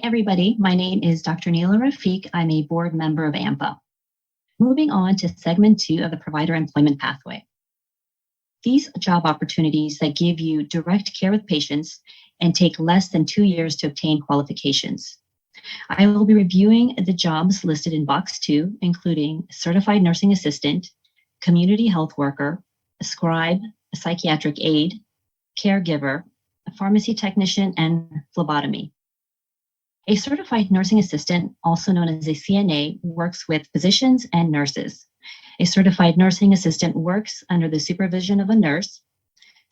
everybody. My name is Dr. Neela Rafiq. I'm a board member of AMPA. Moving on to segment 2 of the provider employment pathway. These job opportunities that give you direct care with patients and take less than 2 years to obtain qualifications. I will be reviewing the jobs listed in box 2, including certified nursing assistant, community health worker, a scribe, a psychiatric aide, caregiver, a pharmacy technician, and phlebotomy. A certified nursing assistant, also known as a CNA, works with physicians and nurses. A certified nursing assistant works under the supervision of a nurse.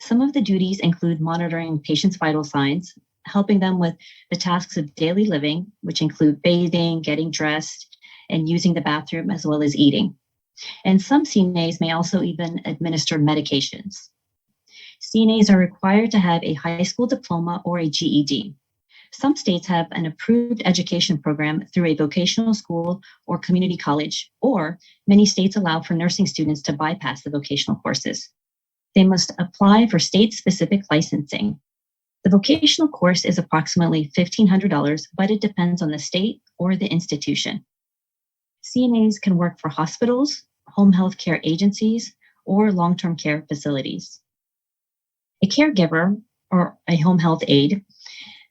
Some of the duties include monitoring patients' vital signs, helping them with the tasks of daily living, which include bathing, getting dressed, and using the bathroom, as well as eating. And some CNAs may also even administer medications. CNAs are required to have a high school diploma or a GED. Some states have an approved education program through a vocational school or community college, or many states allow for nursing students to bypass the vocational courses. They must apply for state-specific licensing. The vocational course is approximately $1,500, but it depends on the state or the institution. CNAs can work for hospitals, home health care agencies, or long-term care facilities. A caregiver, or a home health aide,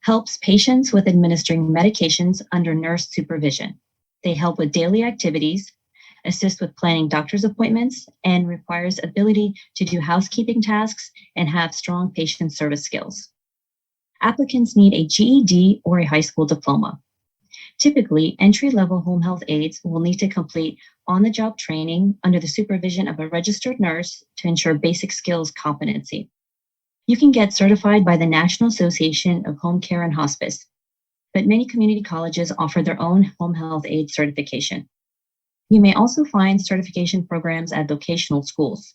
helps patients with administering medications under nurse supervision. They help with daily activities, assist with planning doctor's appointments, and requires ability to do housekeeping tasks and have strong patient service skills. Applicants need a GED or a high school diploma. Typically, entry-level home health aides will need to complete on-the-job training under the supervision of a registered nurse to ensure basic skills competency. You can get certified by the National Association of Home Care and Hospice, but many community colleges offer their own home health aide certification. You may also find certification programs at vocational schools.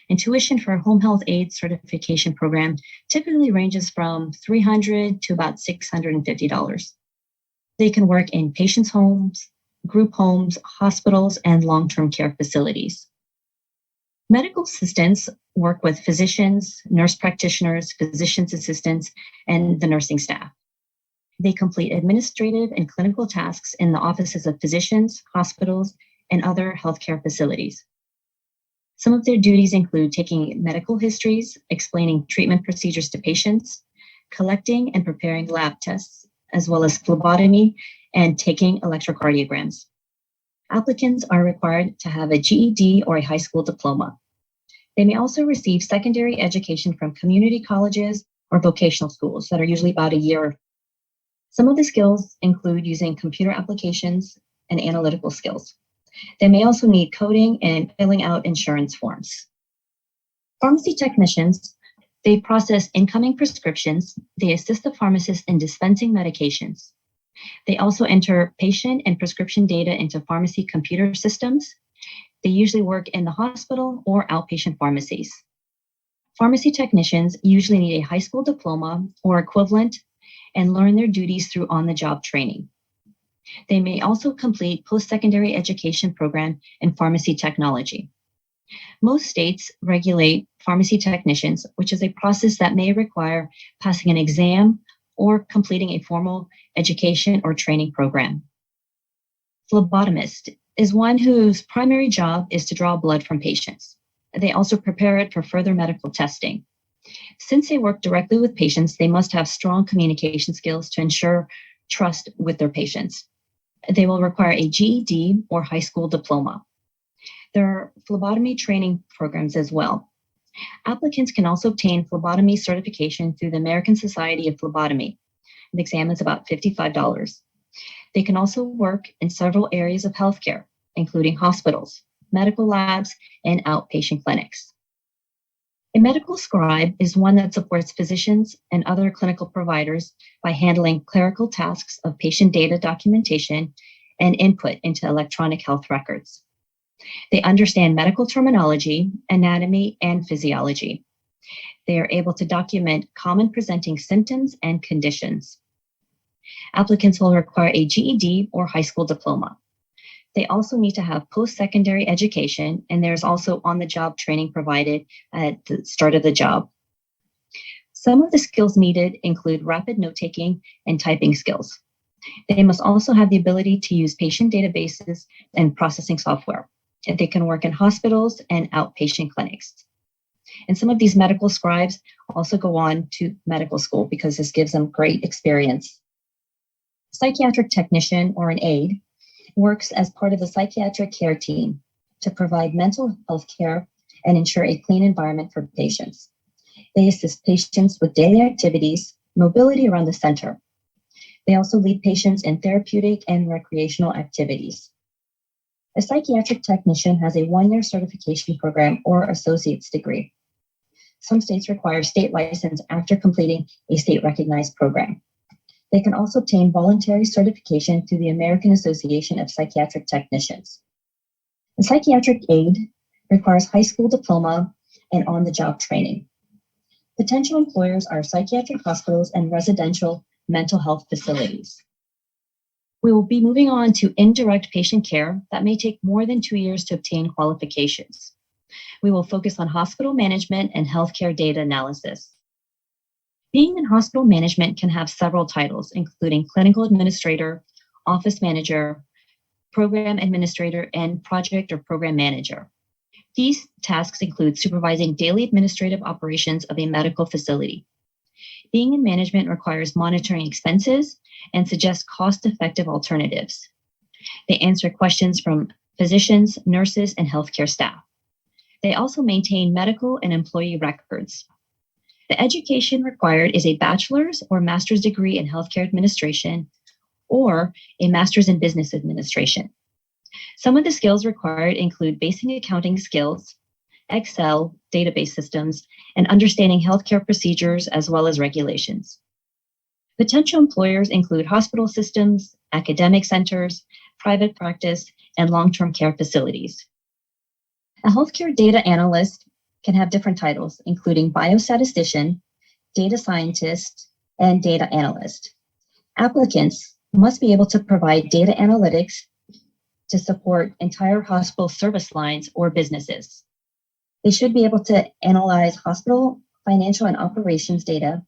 And tuition for a home health aide certification program typically ranges from $300 to about $650. They can work in patients' homes, group homes, hospitals, and long-term care facilities. Medical assistants work with physicians, nurse practitioners, physician's assistants, and the nursing staff. They complete administrative and clinical tasks in the offices of physicians, hospitals, and other healthcare facilities. Some of their duties include taking medical histories, explaining treatment procedures to patients, collecting and preparing lab tests, as well as phlebotomy and taking electrocardiograms. Applicants are required to have a GED or a high school diploma. They may also receive secondary education from community colleges or vocational schools that are usually about a year. Some of the skills include using computer applications and analytical skills. They may also need coding and filling out insurance forms. Pharmacy technicians, they process incoming prescriptions. They assist the pharmacist in dispensing medications. They also enter patient and prescription data into pharmacy computer systems. They usually work in the hospital or outpatient pharmacies. Pharmacy technicians usually need a high school diploma or equivalent and learn their duties through on-the-job training. They may also complete post-secondary education program in pharmacy technology. Most states regulate pharmacy technicians, which is a process that may require passing an exam or completing a formal education or training program. Phlebotomist is one whose primary job is to draw blood from patients. They also prepare it for further medical testing. Since they work directly with patients, they must have strong communication skills to ensure trust with their patients. They will require a GED or high school diploma. There are phlebotomy training programs as well. Applicants can also obtain phlebotomy certification through the American Society of Phlebotomy. The exam is about $55. They can also work in several areas of healthcare, including hospitals, medical labs, and outpatient clinics. A medical scribe is one that supports physicians and other clinical providers by handling clerical tasks of patient data documentation and input into electronic health records. They understand medical terminology, anatomy, and physiology. They are able to document common presenting symptoms and conditions. Applicants will require a GED or high school diploma. They also need to have post-secondary education, and there's also on-the-job training provided at the start of the job. Some of the skills needed include rapid note-taking and typing skills. They must also have the ability to use patient databases and processing software. And they can work in hospitals and outpatient clinics. And some of these medical scribes also go on to medical school because this gives them great experience. Psychiatric technician, or an aide, works as part of the psychiatric care team to provide mental health care and ensure a clean environment for patients. They assist patients with daily activities, mobility around the center. They also lead patients in therapeutic and recreational activities. A psychiatric technician has a one-year certification program or associate's degree. Some states require state license after completing a state-recognized program. They can also obtain voluntary certification through the American Association of Psychiatric Technicians. A psychiatric aide requires high school diploma and on-the-job training. Potential employers are psychiatric hospitals and residential mental health facilities. We will be moving on to indirect patient care that may take more than 2 years to obtain qualifications. We will focus on hospital management and healthcare data analysis. Being in hospital management can have several titles, including clinical administrator, office manager, program administrator, and project or program manager. These tasks include supervising daily administrative operations of a medical facility. Being in management requires monitoring expenses and suggests cost-effective alternatives. They answer questions from physicians, nurses, and healthcare staff. They also maintain medical and employee records. The education required is a bachelor's or master's degree in healthcare administration or a master's in business administration. Some of the skills required include basic accounting skills, Excel, database systems, and understanding healthcare procedures as well as regulations. Potential employers include hospital systems, academic centers, private practice, and long-term care facilities. A healthcare data analyst can have different titles, including biostatistician, data scientist, and data analyst. Applicants must be able to provide data analytics to support entire hospital service lines or businesses. They should be able to analyze hospital financial and operations data,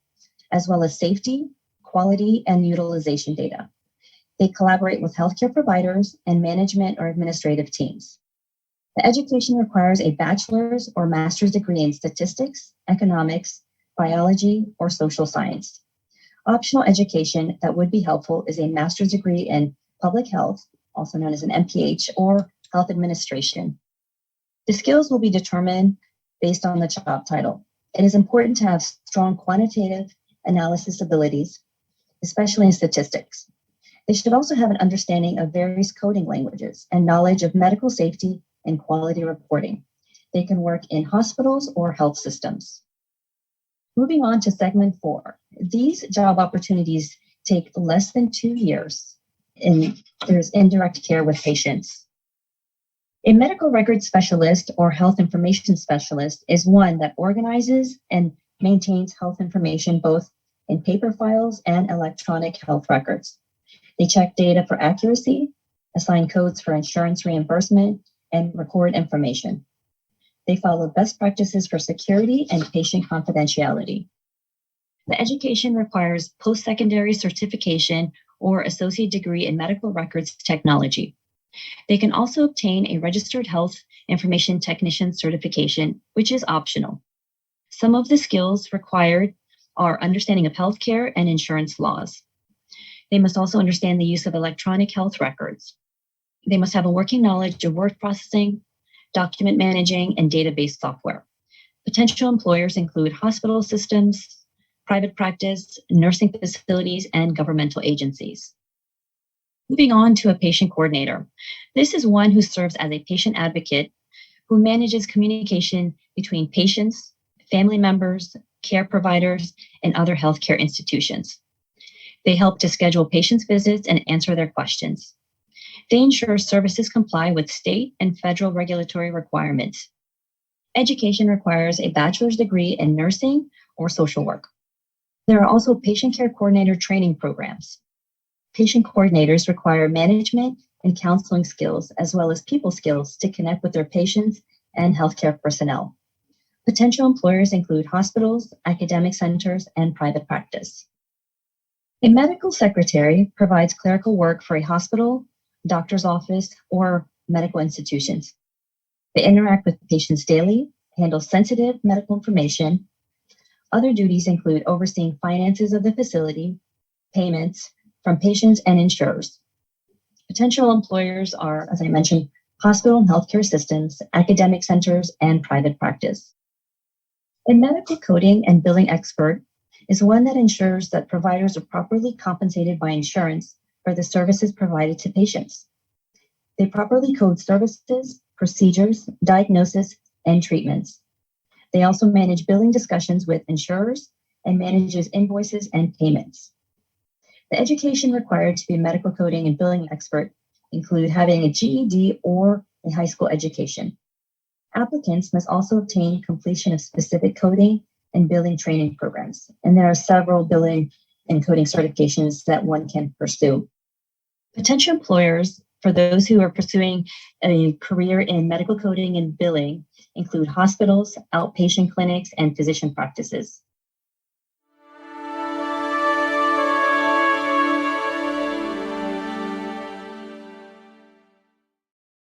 as well as safety, quality, and utilization data. They collaborate with healthcare providers and management or administrative teams. The education requires a bachelor's or master's degree in statistics, economics, biology, or social science. Optional education that would be helpful is a master's degree in public health, also known as an MPH, or health administration. The skills will be determined based on the job title. It is important to have strong quantitative analysis abilities, especially in statistics. They should also have an understanding of various coding languages and knowledge of medical safety and quality reporting. They can work in hospitals or health systems. Moving on to segment 4. These job opportunities take less than 2 years, and there's indirect care with patients. A medical records specialist or health information specialist is one that organizes and maintains health information both in paper files and electronic health records. They check data for accuracy, assign codes for insurance reimbursement, and record information. They follow best practices for security and patient confidentiality. The education requires post-secondary certification or associate degree in medical records technology. They can also obtain a registered health information technician certification, which is optional. Some of the skills required are understanding of healthcare and insurance laws. They must also understand the use of electronic health records. They must have a working knowledge of word processing, document managing, and database software. Potential employers include hospital systems, private practice, nursing facilities, and governmental agencies. Moving on to a patient coordinator. This is one who serves as a patient advocate who manages communication between patients, family members, care providers, and other healthcare institutions. They help to schedule patients' visits and answer their questions. They ensure services comply with state and federal regulatory requirements. Education requires a bachelor's degree in nursing or social work. There are also patient care coordinator training programs. Patient coordinators require management and counseling skills, as well as people skills to connect with their patients and healthcare personnel. Potential employers include hospitals, academic centers, and private practice. A medical secretary provides clerical work for a hospital, doctor's office, or medical institutions. They interact with patients daily, handle sensitive medical information. Other duties include overseeing finances of the facility, payments from patients and insurers. Potential employers are, as I mentioned, hospital and healthcare systems, academic centers, and private practice. A medical coding and billing expert is one that ensures that providers are properly compensated by insurance for the services provided to patients. They properly code services, procedures, diagnosis, and treatments. They also manage billing discussions with insurers and manages invoices and payments. The education required to be a medical coding and billing expert include having a GED or a high school education. Applicants must also obtain completion of specific coding and billing training programs, and there are several billing and coding certifications that one can pursue. Potential employers for those who are pursuing a career in medical coding and billing include hospitals, outpatient clinics, and physician practices.